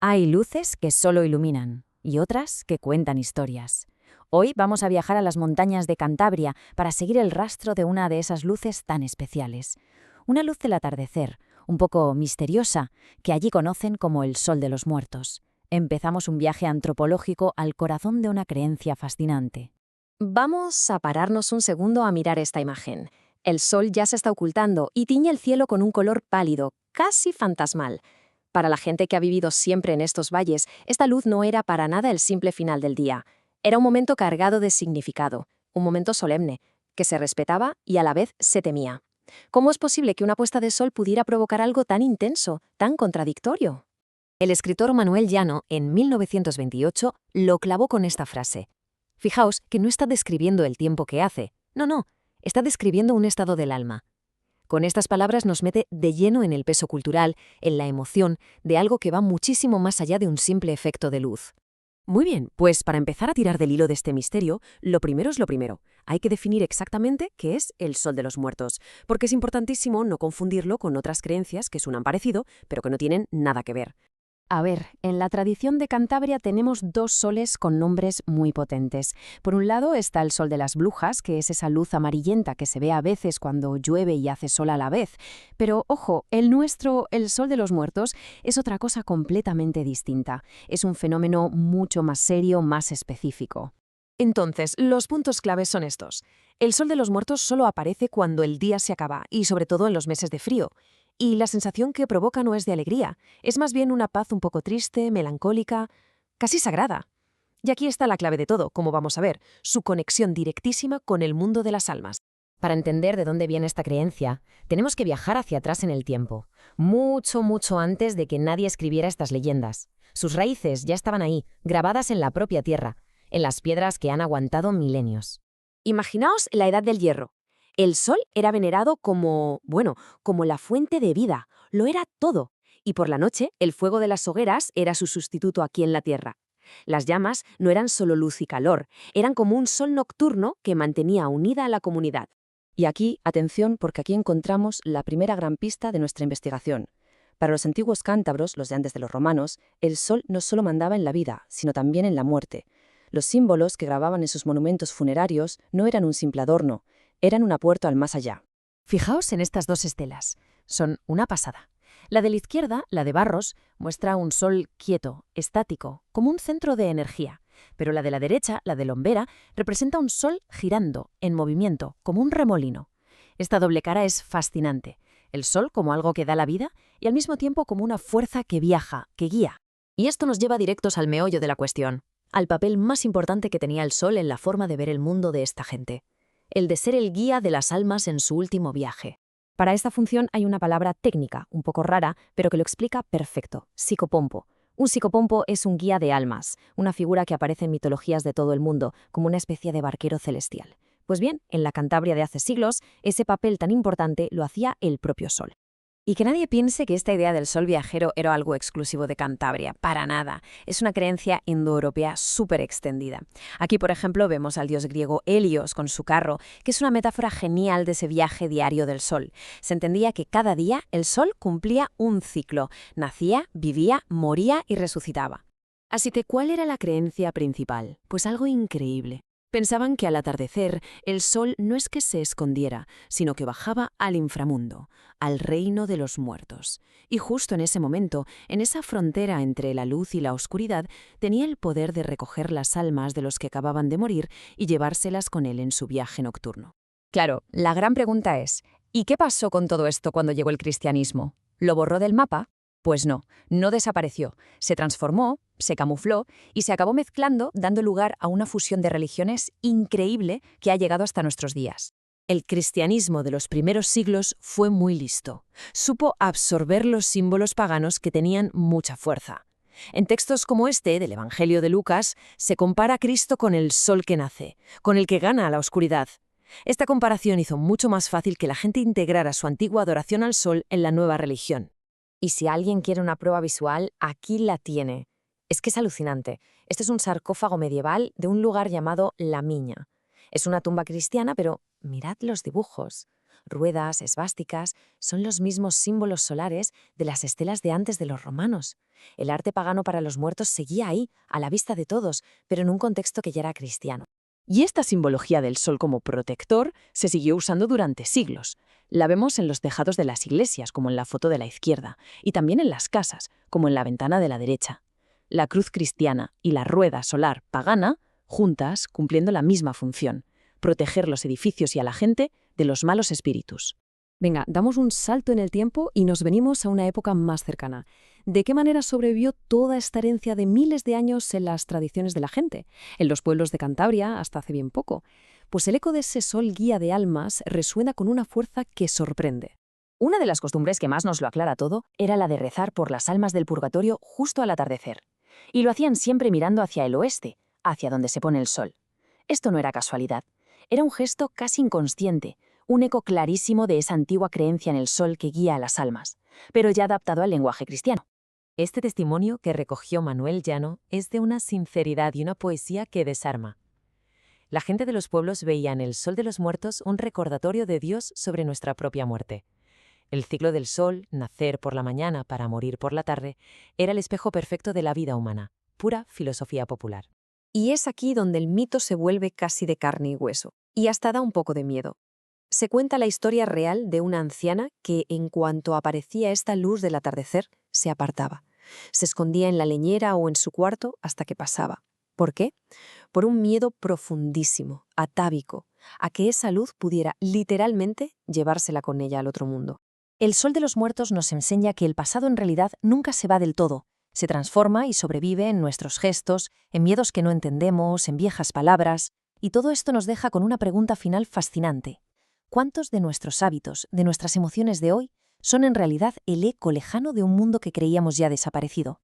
Hay luces que solo iluminan y otras que cuentan historias. Hoy vamos a viajar a las montañas de Cantabria para seguir el rastro de una de esas luces tan especiales. Una luz del atardecer, un poco misteriosa, que allí conocen como el Sol de los Muertos. Empezamos un viaje antropológico al corazón de una creencia fascinante. Vamos a pararnos un segundo a mirar esta imagen. El sol ya se está ocultando y tiñe el cielo con un color pálido, casi fantasmal. Para la gente que ha vivido siempre en estos valles, esta luz no era para nada el simple final del día. Era un momento cargado de significado, un momento solemne, que se respetaba y a la vez se temía. ¿Cómo es posible que una puesta de sol pudiera provocar algo tan intenso, tan contradictorio? El escritor Manuel Llano, en 1928, lo clavó con esta frase. Fijaos que no está describiendo el tiempo que hace. No, está describiendo un estado del alma. Con estas palabras nos mete de lleno en el peso cultural, en la emoción, de algo que va muchísimo más allá de un simple efecto de luz. Muy bien, pues para empezar a tirar del hilo de este misterio, lo primero es lo primero. Hay que definir exactamente qué es el Sol de los Muertos, porque es importantísimo no confundirlo con otras creencias que suenan parecido, pero que no tienen nada que ver. A ver, en la tradición de Cantabria tenemos dos soles con nombres muy potentes. Por un lado está el sol de las Brujas, que es esa luz amarillenta que se ve a veces cuando llueve y hace sol a la vez. Pero, ojo, el nuestro, el sol de los muertos, es otra cosa completamente distinta. Es un fenómeno mucho más serio, más específico. Entonces, los puntos claves son estos. El Sol de los Muertos solo aparece cuando el día se acaba, y sobre todo en los meses de frío. Y la sensación que provoca no es de alegría, es más bien una paz un poco triste, melancólica, casi sagrada. Y aquí está la clave de todo, como vamos a ver, su conexión directísima con el mundo de las almas. Para entender de dónde viene esta creencia, tenemos que viajar hacia atrás en el tiempo, mucho antes de que nadie escribiera estas leyendas. Sus raíces ya estaban ahí, grabadas en la propia tierra, en las piedras que han aguantado milenios. Imaginaos la Edad del Hierro. El sol era venerado como la fuente de vida, lo era todo. Y por la noche, el fuego de las hogueras era su sustituto aquí en la tierra. Las llamas no eran solo luz y calor, eran como un sol nocturno que mantenía unida a la comunidad. Y aquí, atención, porque aquí encontramos la primera gran pista de nuestra investigación. Para los antiguos cántabros, los de antes de los romanos, el sol no solo mandaba en la vida, sino también en la muerte. Los símbolos que grababan en sus monumentos funerarios no eran un simple adorno, eran una puerta al más allá. Fijaos en estas dos estelas. Son una pasada. La de la izquierda, la de Barros, muestra un sol quieto, estático, como un centro de energía. Pero la de la derecha, la de Lombera, representa un sol girando, en movimiento, como un remolino. Esta doble cara es fascinante. El sol como algo que da la vida y al mismo tiempo como una fuerza que viaja, que guía. Y esto nos lleva directos al meollo de la cuestión, al papel más importante que tenía el sol en la forma de ver el mundo de esta gente. El de ser el guía de las almas en su último viaje. Para esta función hay una palabra técnica, un poco rara, pero que lo explica perfecto: psicopompo. Un psicopompo es un guía de almas, una figura que aparece en mitologías de todo el mundo, como una especie de barquero celestial. Pues bien, en la Cantabria de hace siglos, ese papel tan importante lo hacía el propio sol. Y que nadie piense que esta idea del sol viajero era algo exclusivo de Cantabria, para nada. Es una creencia indoeuropea súper extendida. Aquí, por ejemplo, vemos al dios griego Helios con su carro, que es una metáfora genial de ese viaje diario del sol. Se entendía que cada día el sol cumplía un ciclo. Nacía, vivía, moría y resucitaba. Así que, ¿cuál era la creencia principal? Pues algo increíble. Pensaban que al atardecer el sol no es que se escondiera, sino que bajaba al inframundo, al reino de los muertos. Y justo en ese momento, en esa frontera entre la luz y la oscuridad, tenía el poder de recoger las almas de los que acababan de morir y llevárselas con él en su viaje nocturno. Claro, la gran pregunta es, ¿y qué pasó con todo esto cuando llegó el cristianismo? ¿Lo borró del mapa? Pues no desapareció. Se transformó, se camufló y se acabó mezclando, dando lugar a una fusión de religiones increíble que ha llegado hasta nuestros días. El cristianismo de los primeros siglos fue muy listo. Supo absorber los símbolos paganos que tenían mucha fuerza. En textos como este, del Evangelio de Lucas, se compara a Cristo con el sol que nace, con el que gana a la oscuridad. Esta comparación hizo mucho más fácil que la gente integrara su antigua adoración al sol en la nueva religión. Y si alguien quiere una prueba visual, aquí la tiene. Es que es alucinante. Este es un sarcófago medieval de un lugar llamado La Miña. Es una tumba cristiana, pero mirad los dibujos. ruedas, esvásticas, son los mismos símbolos solares de las estelas de antes de los romanos. El arte pagano para los muertos seguía ahí, a la vista de todos, pero en un contexto que ya era cristiano. Y esta simbología del sol como protector se siguió usando durante siglos. La vemos en los tejados de las iglesias, como en la foto de la izquierda, y también en las casas, como en la ventana de la derecha. La cruz cristiana y la rueda solar pagana, juntas, cumpliendo la misma función: proteger los edificios y a la gente de los malos espíritus. Venga, damos un salto en el tiempo y nos venimos a una época más cercana. ¿De qué manera sobrevivió toda esta herencia de miles de años en las tradiciones de la gente, en los pueblos de Cantabria hasta hace bien poco? Pues el eco de ese sol guía de almas resuena con una fuerza que sorprende. Una de las costumbres que más nos lo aclara todo era la de rezar por las almas del purgatorio justo al atardecer. Y lo hacían siempre mirando hacia el oeste, hacia donde se pone el sol. Esto no era casualidad. Era un gesto casi inconsciente, un eco clarísimo de esa antigua creencia en el sol que guía a las almas, pero ya adaptado al lenguaje cristiano. Este testimonio que recogió Manuel Llano es de una sinceridad y una poesía que desarma. La gente de los pueblos veía en el sol de los muertos un recordatorio de Dios sobre nuestra propia muerte. El ciclo del sol, nacer por la mañana para morir por la tarde, era el espejo perfecto de la vida humana, pura filosofía popular. Y es aquí donde el mito se vuelve casi de carne y hueso, y hasta da un poco de miedo. Se cuenta la historia real de una anciana que, en cuanto aparecía esta luz del atardecer, se apartaba. Se escondía en la leñera o en su cuarto hasta que pasaba. ¿Por qué? Por un miedo profundísimo, atávico, a que esa luz pudiera literalmente llevársela con ella al otro mundo. El sol de los muertos nos enseña que el pasado en realidad nunca se va del todo. Se transforma y sobrevive en nuestros gestos, en miedos que no entendemos, en viejas palabras. Y todo esto nos deja con una pregunta final fascinante. ¿Cuántos de nuestros hábitos, de nuestras emociones de hoy, son en realidad el eco lejano de un mundo que creíamos ya desaparecido?